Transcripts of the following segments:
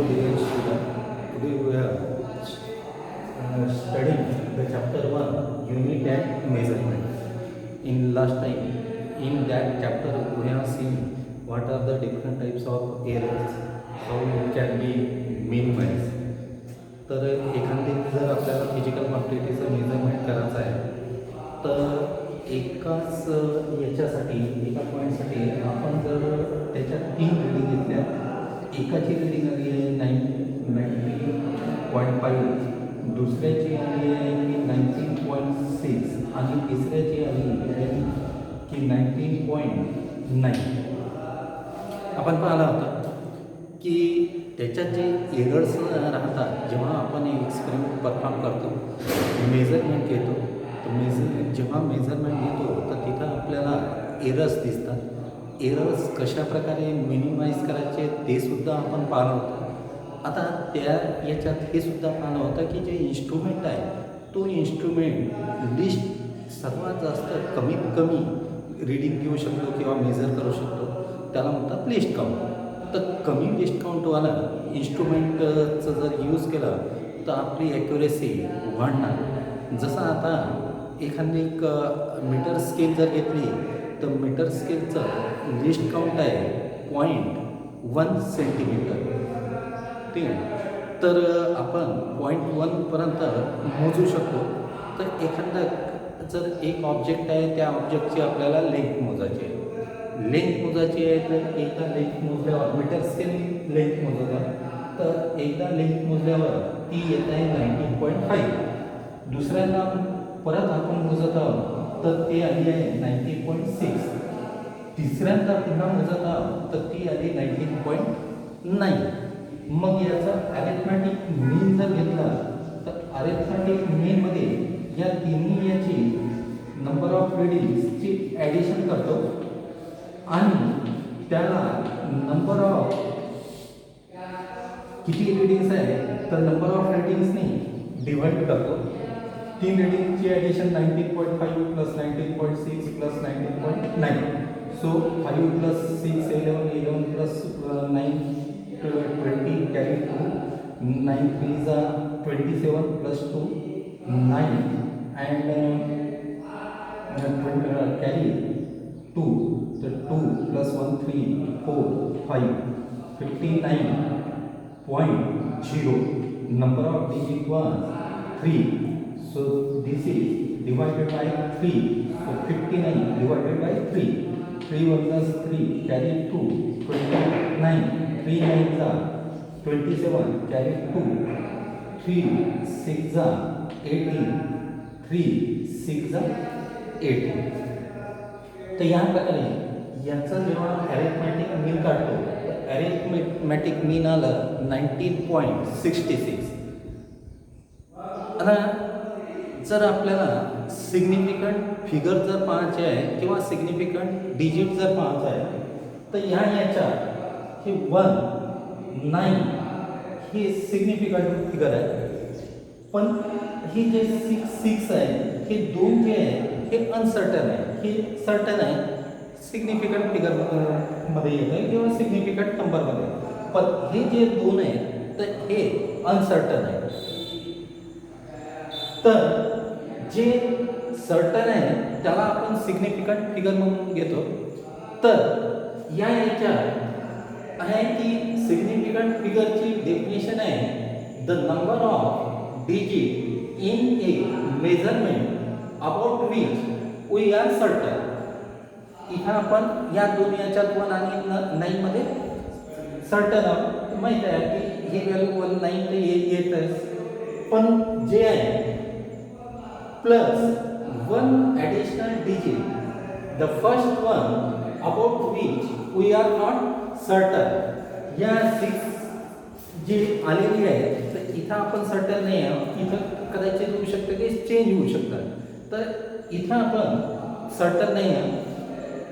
dear student. Today we are studying the chapter 1, unit and measurement. In last time, in that chapter, we have seen what are the different types of errors, how it can be minimized. तर एखादी जर आपल्याला physical क्वांटिटीचं measurement करायचं आहे तर एकाच याच्यासाठी एका पॉईंटसाठी आपण जर त्याच्यात 3 रिडिंग घेतल्या, एकाची रिडिंग आली आहे 90.5, दुसऱ्याची आली आहे की 19.6 आणि तिसऱ्याची आली आहे की 19.9. आपण पाहिलं होतं की त्याच्यात जे एरर्स राहतात जेव्हा आपण एक्सपेरिमेंट परफॉर्म करतो, मेजरमेंट घेतो, तर जेव्हा मेजरमेंट घेतो तर तिथं आपल्याला एरर्स दिसतात. एरर्स कशाप्रकारे मिनिमाइज करायचे ते सुद्धा आपण पाहिलं होतं. आता त्या याच्यात हे सुद्धा पाहिलं होतं की जे इन्स्ट्रुमेंट आहे तो इन्स्ट्रुमेंट लिस्ट सर्वात जास्त कमीत कमी रीडिंग घेऊ शकतो किंवा मेजर करू शकतो, त्याला म्हणतात लिस्ट काउंट. तर कमी लिस्ट काउंटवाला इन्स्ट्रुमेंटचं जर यूज केलं तर आपली ॲक्युरेसी वाढणार. जसं आता एखादी मीटर स्केल जर घेतली तर मीटर स्केलचं लिस्ट काउंट आहे 0.1 सेंटीमीटर. ठीक आहे, तर आपण 0.1पर्यंत मोजू शकतो. तर एखादा जर एक ऑब्जेक्ट आहे त्या ऑब्जेक्टची आपल्याला लेंथ मोजायची आहे. लेंथ मोजायची आहे तर एकदा लेंथ मोजल्यावर मीटर स्केल लेंथ मोजवलं तर एकदा लेंथ मोजल्यावर ती येत आहे 19.5. दुसऱ्यांदा परत आपण मोजत आहोत तर ती आली आहे 19.6. तिसऱ्यांदा पुन्हा मोजत आहोत तर ती आली 19.9. मग याचा अरिथमॅटिक मीन जर घेतला तर अरिथमॅटिक मीनमध्ये या तिन्ही याची नंबर ऑफ रिडिंग्सची ॲडिशन करतो आणि त्याला नंबर ऑफ किती रिडिंग्स आहे तर नंबर ऑफ रिडिंग्सनी डिवाइड करतो. 3 रिडिंगची addition 19.5 plus 19.6 plus 19.9. So 5 plus 6 11 plus 9 20 carry 2, 9 3 जा 27 प्लस 2 9 अँड कॅरी 2, तर 2 plus 1 3 4 5 59.0. number of digit was 3, so this is divided by 3, so 59 divided by 3, 3 1 is 3 carry 2 29, 3 9 are 27 carry 2, 3 6 are 18, 3 6 are 18. तर या प्रकारे याचं जेव्हा ॲरिथमॅटिक मीन काढतो तर ॲरिथमॅटिक मीन आलं 19.66. आता जर आपल्याला सिग्निफिकंट फिगर जर पाहायचे आहे किंवा सिग्निफिकंट डिजिट जर पाहायचं आहे तर याच्यात हे 1 9 ही सिग्निफिकंट फिगर आहे, पण हे जे 6 आहे हे 2 जे आहे हे अनसर्टन आहे. हे सर्टन आहे, सिग्निफिकंट फिगरमध्ये येतं आहे किंवा सिग्निफिकंट नंबरमध्ये. पण हे जे 2 आहेत तर हे अनसर्टन आहे. तर जे सर्टन आहे त्याला आपण सिग्निफिकंट फिगर म्हणून घेतो. तर या याच्यात आहे की सिग्निफिकंट फिगरची डेफिनेशन आहे the number of digit in a measurement about which we are certain. इथं आपण या दोन याच्यात 1 आणि 9 मध्ये सर्टन आहोत. माहीत आहे की हे व्हॅल्यू 1 9 ते येतच, पण जे आहे plus 1 additional digit the first one about which we are not certain. या 6 जी आलेली आहे तर इथं आपण सर्टन नाही आहोत. इथं कदाचित होऊ शकतं की चेंज होऊ शकतं. तर इथं आपण सर्टन नाही आहे.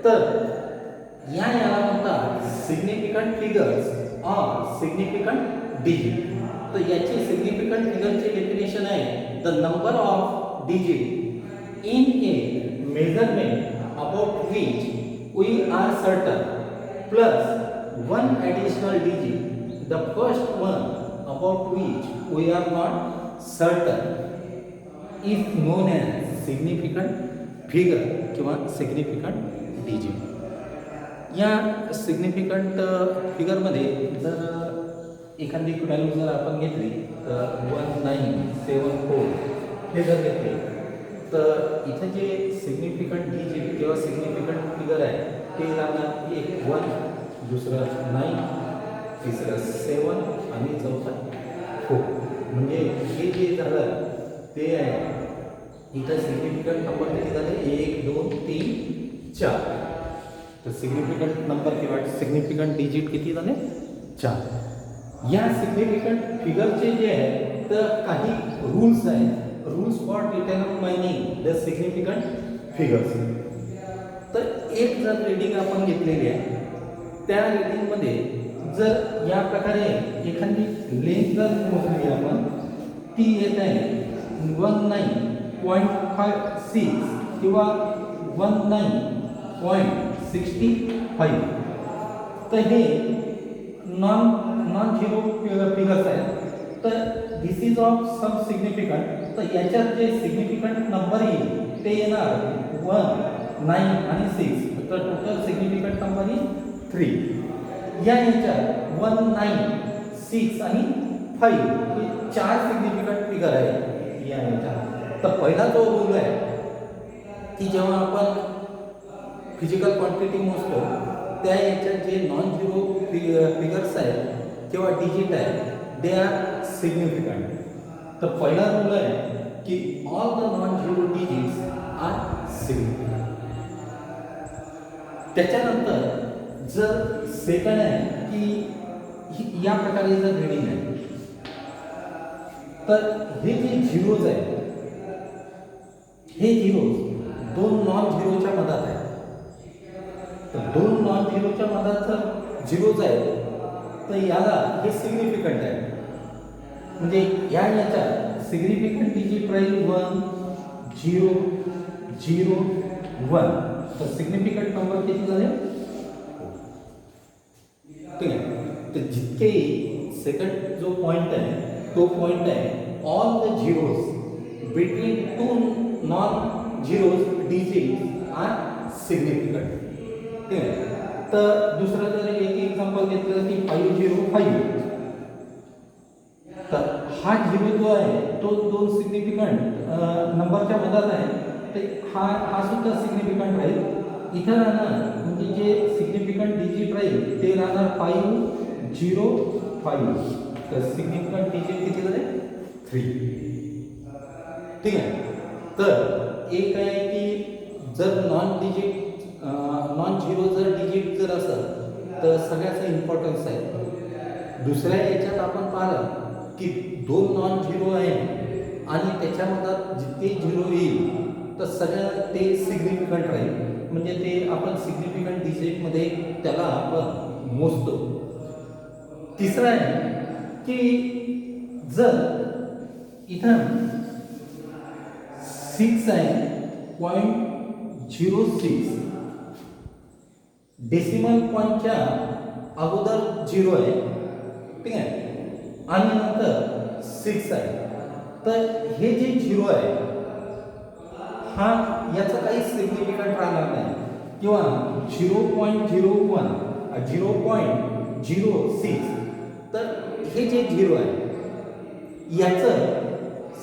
तर याला म्हणतात significant figures or significant digit. तर याची सिग्निफिकंट फिगरची डेफिनेशन आहे the number of digit in a measurement about which we are certain plus 1 additional digit the first one about which we are not certain is known as significant figure किंवा significant digit. या significant फिगरमध्ये जर एखादी value जर आपण घेतली तर 1974 हे जर घेतले तर इथे जे सिग्निफिकंट डिजिट किंवा सिग्निफिकंट फिगर आहे ते राहणार एक 1, दुसरं 9, तिसरं 7 आणि चौथं 4. म्हणजे हे जे झालं ते आहे इथं सिग्निफिकंट नंबर किती झाले 1, 2, 3, 4. तर सिग्निफिकंट नंबर किंवा सिग्निफिकंट डिजिट किती झाले 4. या सिग्निफिकंट फिगरचे जे आहे तर काही रूल्स आहेत. Rules for determining the significant figures. तर एक जर रीडिंग आपण घेतलेली आहे त्या रीडिंगमध्ये जर या प्रकारे एखादी लेंथ जर मोजली आपण ती येत आहे 19.56 किंवा 19.65. तर हे नॉन झिरो फिगर्स आहेत. तर दिस इज ऑफ सम सिग्निफिकंट. तर याच्यात जे सिग्निफिकंट नंबर येईल ते येणार 1, 9 आणि 6. तर टोटल सिग्निफिकंट नंबर येईल 3. याच्यात 1, 9, 6 आणि 5 हे 4 सिग्निफिकंट फिगर आहे या याच्यात. तर पहिला जो रूल आहे की जेव्हा आपण फिजिकल क्वांटिटी मोजतो त्या याच्यात जे नॉन झिरो फिगर्स आहेत किंवा डिजिट आहे दे आर सिग्निफिकंट. तर पहिला रूल आहे की all the non zero digits are significant. त्याच्यानंतर जर सेकंड आहे की या प्रकारे जर रीडिंग आहे तर हे जे झिरोज आहे हे झिरोज 2 नॉन झिरोच्या मधात आहे. तर 2 नॉन झिरोच्या मधात जर झिरोज आहे तर याला हे सिग्निफिकंट आहे. म्हणजे याच्यात सिग्निफिकंट डिजिट राहील 1, 0, 0, 1. तर सिग्निफिकंट नंबर किती झाले ठीक आहे. तर जितके सेकंड जो पॉइंट आहे तो पॉइंट आहे all the zeros between 2 non zeros digit are significant. ठीक आहे. तर दुसरं जर एक एक्झाम्पल घेतलं की 505 तर हा झिरो जो आहे तो 2 सिग्निफिकंट नंबरच्या मधात आहे. तर हा सुद्धा सिग्निफिकंट राहील. इथं राहणार म्हणजे जे सिग्निफिकंट डिजिट राहील ते राहणार 505. तर सिग्निफिकंट डिजिट किती झाले 3. ठीक आहे. तर एक आहे की जर नॉन झिरो जर डिजिट जर असेल तर सगळ्याचा इम्पॉर्टन्स आहे. दुसऱ्या याच्यात आपण पाहिलं की 2 नॉन झिरो आहे आणि त्याच्यामध्ये जितके झिरो येईल तर सगळ्या ते सिग्निफिकंट राहील. म्हणजे ते आपण सिग्निफिकंट डिजिटमध्ये त्याला आपण मोजतो. तिसरं आहे की जर इथं 6 आहे 0.06 डेसिमल पॉईंटच्या अगोदर 0 आहे. ठीक आहे. आणि नंतर 6 आहे. तर हे जे 0 आहे हा याचा काही सिग्निफिकंट राहणार नाही किंवा 0.01 0.06. तर हे जे 0 आहे याचं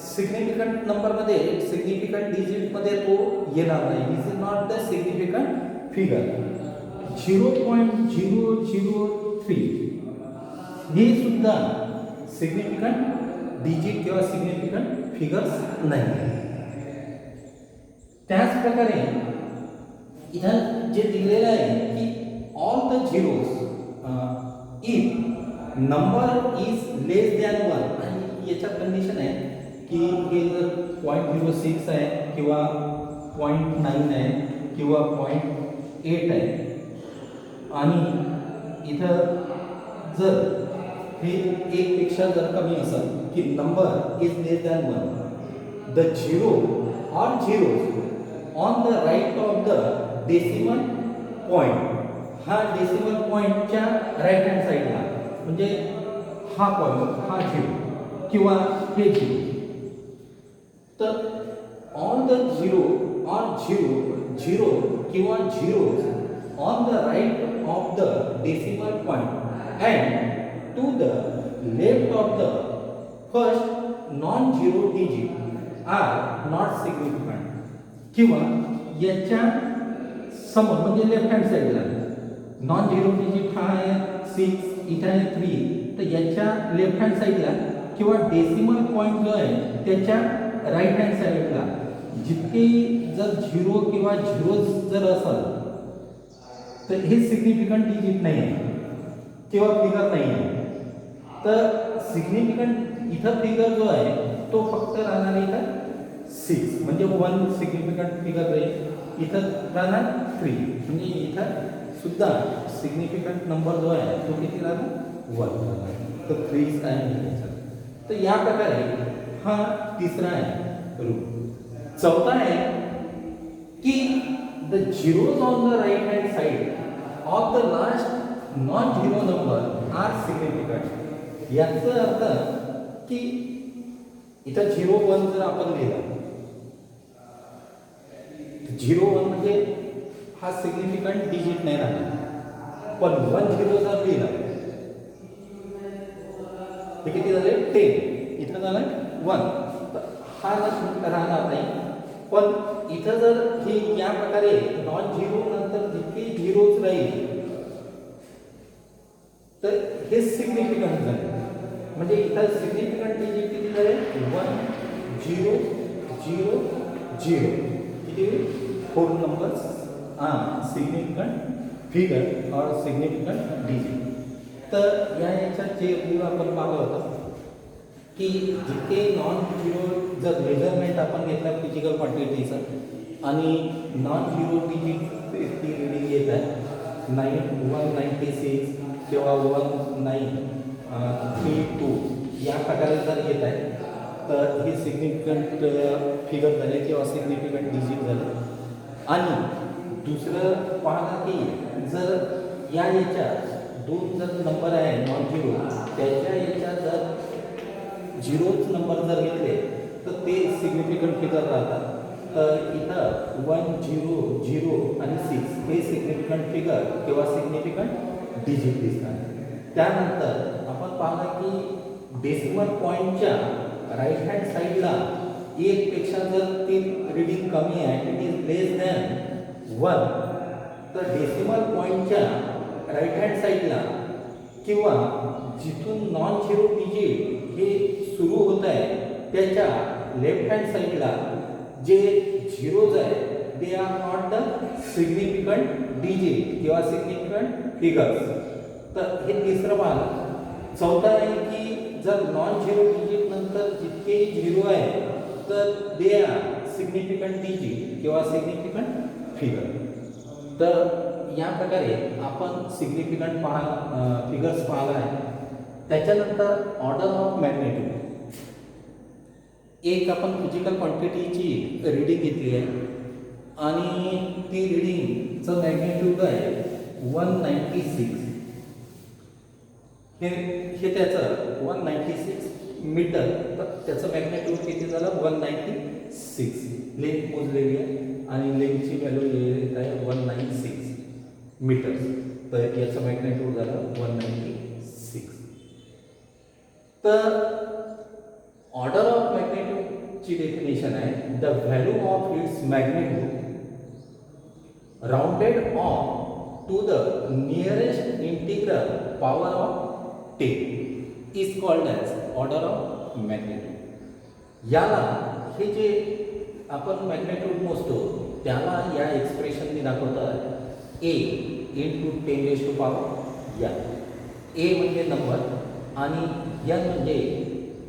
सिग्निफिकंट नंबरमध्ये सिग्निफिकंट डिजिटमध्ये तो येणार नाही. This is not the significant figure. 0.003 हे सुद्धा सिग्निफिकंट डिजिट किंवा सिग्निफिकंट फिगर्स नाही. त्याच प्रकारे इथं जे दिलेलं आहे की all the zeros if number is less than 1 आणि याच्यात कंडिशन आहे की हे जर 0.06 आहे किंवा 0.9 आहे किंवा 0.8 आहे आणि इथं जर हे 1 पेक्षा जर कमी असेल की number is less than 1 the zero or zeros on the right of the decimal point. हा डेसिमल पॉईंटच्या राईट हँड साईडला म्हणजे हा पॉईंट हा झिरो किंवा हे झिरो, तर on the zero or zero किंवा zeros on the right of the decimal point and to the left of the first non zero digit are not significant. किंवा याच्या समोर म्हणजे लेफ्ट हँड साईडला नॉन झिरो डिजिट हा आहे 6, इथं आहे 3, तर याच्या लेफ्ट हँड साईडला किंवा डेसिमल पॉईंट जो आहे त्याच्या राईट हँड साईडला जितके जर झिरो किंवा झिरोज जर असेल तर हे सिग्निफिकंट डिजिट नाही आहे किंवा फिगर नाही आहे. तर सिग्निफिकंट इथं फिगर जो आहे तो फक्त राहणार आहे का 6, म्हणजे 1 सिग्निफिकंट फिगर राहील. इथं राहणार 3, म्हणजे इथं सुद्धा सिग्निफिकंट नंबर जो आहे तो किती राहणार 1 राहणार. तर 3 आहे. तर या प्रकारे हा तिसरा आहे रूल. चौथा आहे की the zeros on the right hand side of the last non zero number are significant. याचा अर्थ की इथं 0 1 जर आपण लिहिला 0 1 म्हणजे हा सिग्निफिकंट डिजिट नाही राहणार, पण 1 0 जर लिहिला हे किती झाले 10, इथं झालं 1, हा राहणार नाही. पण इथं जर ही या प्रकारे नॉन झिरो नंतर जितके झिरोज राहील तर हे सिग्निफिकंट झाले. म्हणजे इथं सिग्निफिकंट डिजिट किती झाले 1 0 0 0, किती 4 नंबर्स सिग्निफिकंट फिगर और सिग्निफिकंट डिजिट. तर याच्यात जे रूल आपण पाहिलं होतं की जितके नॉन झिरो जर मेजरमेंट आपण घेतलं फिजिकल क्वांटिटीचं आणि नॉन झिरो डिजिट ती रिडिंग येत आहे 196 किंवा 193 या प्रकारे जर येत आहे तर हे सिग्निफिकंट फिगर झाले किंवा सिग्निफिकंट डिजिट झाले. आणि दुसरं पाहणं की जर याच्यात 2 जर नंबर आहे नॉन झिरो त्याच्या याच्यात जर झिरोच नंबर जर घेतले तर ते सिग्निफिकंट फिगर राहतात. तर इथं 1 0 0 आणि 6 हे सिग्निफिकंट फिगर किंवा सिग्निफिकंट डिजिट दिसतात. त्यानंतर आपण पाहणार की डेसिमल पॉईंटच्या राईट हँड साईडला 1 पेक्षा जर ती रिडिंग कमी आहे इट इज लेस दॅन 1, तर डेसिमल पॉईंटच्या राईट हँड साईडला किंवा जिथून नॉन झिरो डिजिट हे सुरू होत आहे त्याच्या लेफ्ट हँड साईडला जे झिरोज आहे they are not the significant digit किंवा सिग्निफिकंट फिगर्स. तर हे तिसरं पाहिलं. चौथा आहे की जर नॉन झिरो डिजिट नंतर जितकेही झिरो आहे तर दे आर सिग्निफिकंट डिजिट किंवा सिग्निफिकंट फिगर. तर या प्रकारे आपण सिग्निफिकंट फिगर्स पाहिला आहे. त्याच्यानंतर ऑर्डर ऑफ मॅग्नेट्यूड. एक आपण फिजिकल क्वांटिटीची रिडिंग घेतली आहे आणि ती रिडिंगचं मॅग्नेट्यूड आहे 196. हे त्याचं 196 मीटर, तर त्याचं मॅग्नेट्यूड किती झालं 196. लेंथ मोजलेली आहे आणि लेंथची व्हॅल्यू येत आहे 196 मीटर. तर याचं मॅग्नेट्यूड झालं 196. तर ऑर्डर ऑफ मॅग्नेट्यूडची डेफिनेशन आहे the value of its magnitude rounded off to the nearest integral power of 10 is called as order of magnitude. याला हे जे आपण मॅग्नेट्यूड मोजतो त्याला या एक्सप्रेशनने दाखवतात A into 10⁻⁴. ए म्हणजे नंबर आणि n म्हणजे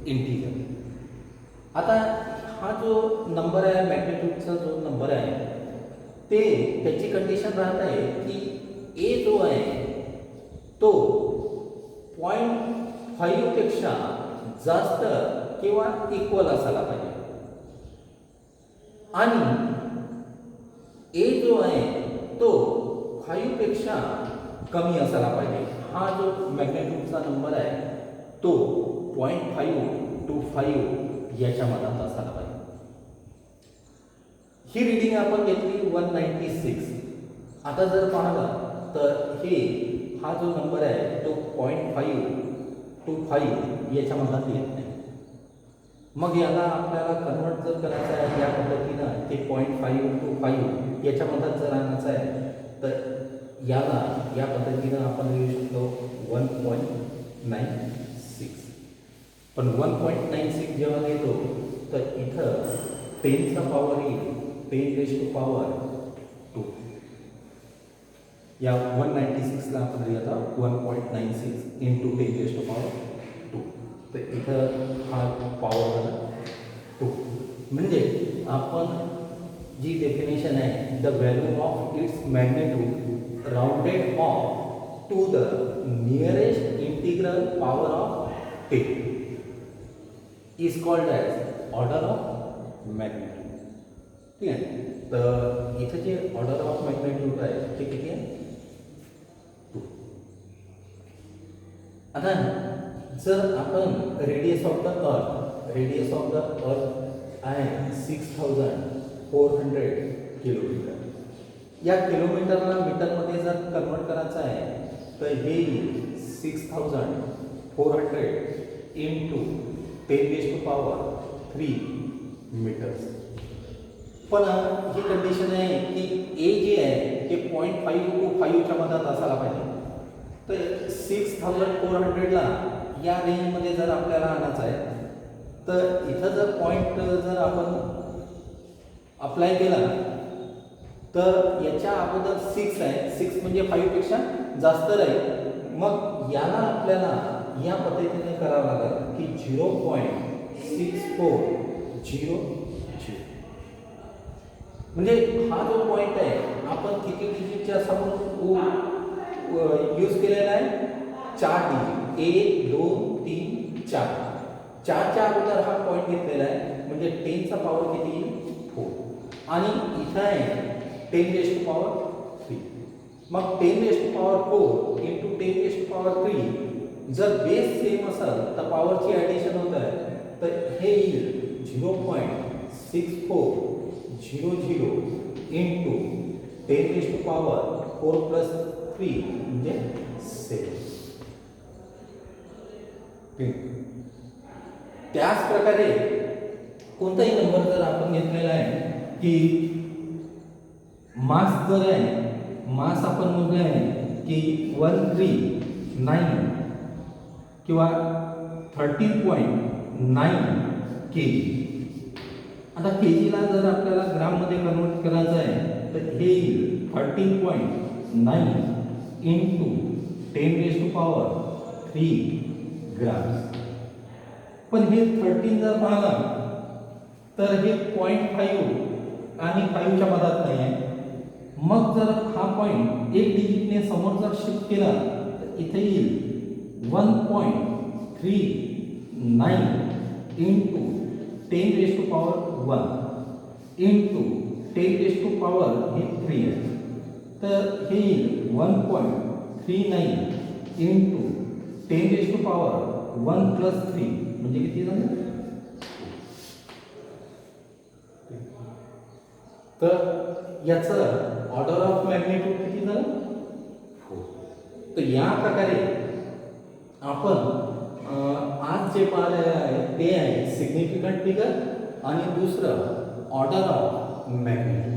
इंटिजर. आता हा जो नंबर आहे मॅग्नेट्यूडचा जो नंबर आहे ते त्याची कंडिशन राहत आहे की ए जो आहे तो 0.5 पेक्षा जास्त किंवा इक्वल असायला पाहिजे आणि ए जो आहे तो 5 पेक्षा कमी असायला पाहिजे. हा जो मॅग्नेट्यूडचा नंबर आहे तो 0.5 to 5 याच्या मधात असायला पाहिजे. ही रिडिंग आपण घेतली 196. आता जर पाहिलं तर हा जो नंबर आहे तो 0.5 to 5 याच्या मधात येत नाही. मग याला आपल्याला कन्वर्ट जर करायचं आहे या पद्धतीनं ते 0.5 to 5 याच्या मधात जर आणायचं आहे तर याला या पद्धतीनं आपण लिहू शकतो 1.96. पण 1.96 जेव्हा घेतो तर इथं 10चा पॉवर येईल 10⁻². या 196ला आपण लिहिता 1.96 इंटू 10⁻². तर इथं हा पॉवर झाला 2. म्हणजे आपण जी डेफिनेशन आहे the value of its magnitude rounded off to the nearest integral power of 10 is called as order of magnitude. ठीक आहे. तर इथं जे ऑर्डर ऑफ मॅग्नेट्यूड आहे ते किती आहे 2. आता जर आपण रेडियस ऑफ द अर्थ आहे 6400 किलोमीटर. या किलोमीटरला मीटरमध्ये जर कन्वर्ट करायचं आहे तर हे 6400 इंटू 10⁻³ मीटर्स. पण ही कंडिशन आहे की ए जे आहे ते 0.5 to 5च्या मधात असायला पाहिजे. तर 6400ला या रेंजमध्ये जर आपल्याला आणायचं आहे तर इथं जर पॉईंट जर आपण अप्लाय केला तर याच्या अगोदर 6 आहे. 6 म्हणजे 5पेक्षा जास्त राहील. मग याला आपल्याला या पद्धतीने करावं लागेल की 0.6400 म्हणजे हा जो पॉईंट आहे आपण किती डिजिटच्या समोर यूज केलेला आहे 4 डिजिट 1 2 3 4. 4च्या अगोदर हा पॉईंट घेतलेला आहे म्हणजे 10चा पॉवर किती 4 आणि इथं आहे 10⁻³ मग 10⁻⁴ इंटू 10⁻³ जर बेस सेम असेल तर पॉवरची ॲडिशन होत आहे तर हे येईल 0.6400 इंटू 10⁻⁴+3 म्हणजे 7. त्याच प्रकारे कोणताही नंबर जर आपण घेतलेला आहे की मास जर आहे मास आपण मोजले आहे की 139 किंवा 13.9 kg. आता kgला जर आपल्याला ग्राममध्ये कन्वर्ट करायचं आहे तर हे 13.9 इंटू 10⁻³ ग्राम्स. पण हे 13 जर पाहिला तर हे 0.5 आणि 5च्या मधात नाही आहे. मग जर हा पॉईंट एक डिजिटने समोर जर शिफ्ट केला तर इथे येईल 1.39 इंटू 10⁻⁴ इंटू 10⁻³ आहे. तर हे येईल 1.39 इंटू 10⁻⁴+3 म्हणजे किती झालं. तर याचं ऑर्डर ऑफ मॅग्नेट्यूड किती झालं 4. तर या प्रकारे आपण आज जे पाहिलेलं आहे ते आहे सिग्निफिकंट फिगर आणि दुसरं ऑर्डर ऑफ मॅग्नेट्यूड.